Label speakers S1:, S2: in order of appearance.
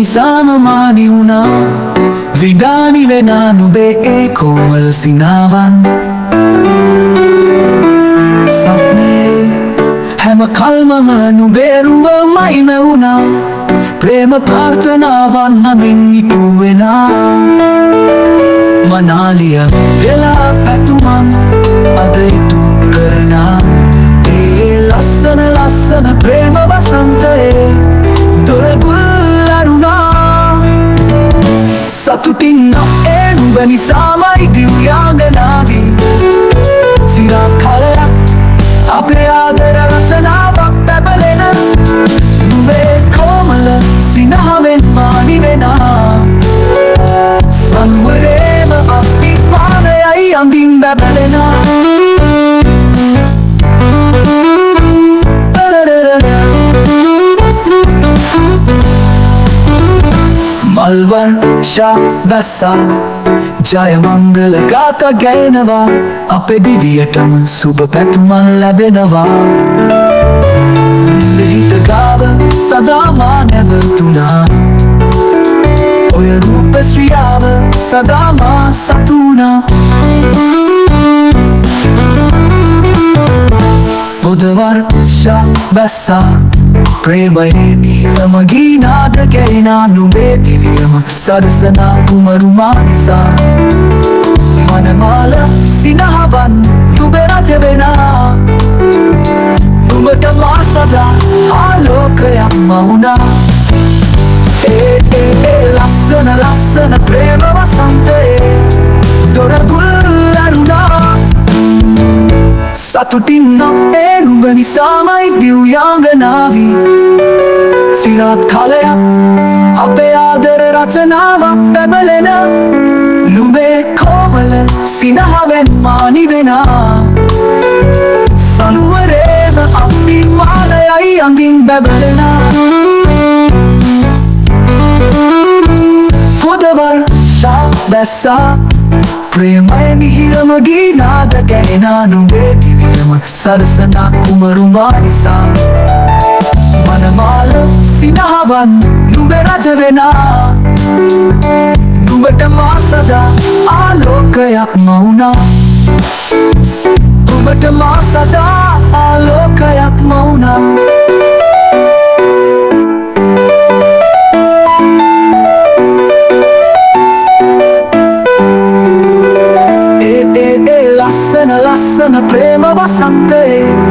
S1: නිසාම මානි වුණා විඩානි වෙනා නුඹේ ඒ කොමල් සිනාවන් සප්නේ හැම කල්මම නුඹේ රුවමයි මැවුණා ප්‍රේම ප්‍රාර්ථනාවන් නදින් ඉටුවෙනා මනාලිය වෙලා පැතුමන් අද ඉටු කරනා ඒ ලස්සන ලස්සන ප්‍රේම වසන්තයේ දොරගුල් අරුණා සතුටින් ඒ නුඹ නිසාමයි දිව්‍යාංගනාවී සිරා කලයක් අපේ ආදර රචනාවක් පැබලෙන නුඹේ කොමල සිනහවෙන් මානි වෙනා සංවරේම අභිමානයයි අඳින් බැබලෙනා මල්වර්ෂා වැස්සා ජය මංගල ගාථා ගැයෙනවා අපේ දිවියටම සුබ පැතුමන් ලැබෙනවා හිත ගාව සදා මා නැවතුණා ඔය රූපශ්‍රියාව සදා මා සතුණා බුදවර්ෂා වැස්සා ප්‍රේමයේ නිරම ගීනාද ගැයිනා නුඹේ දිවියම සරසනා කුමරුමා නිසා මනමාල සිනහවන් නුඹ රජ වෙනා නුඹට මා සදා ආලෝකයක් මවුණා ලස්සන ලස්සන ප්‍රේම වසන්තයේ දොරගුල් අරුණා සතුටින් නම් ඒ නුඹ නිසාමයි දිව්‍යාංගනාවී සිරාත් කලයක් අපේ ආදර රචනාවක් පැබලෙන නුඹේ කොමල සිනහවෙන් මානි වෙනා සනුවරේම අභිමානයයි අඳින් බැබලෙනා පුදවර්ෂා වැස්සා ප්‍රේමය මිහිරම ගීනාද ගැයෙනා නුඹේ දිවියම සරසනා කුමරුමා නිසා මනමාල සිනහවන් නුඹ රජ වෙනා නුඹට මා සදා ආලෝකයක් මවුණා නුඹට මා සදා ආලෝකයක් මවුණා ලස්සන ලස්සන ප්‍රේම වසන්තයේ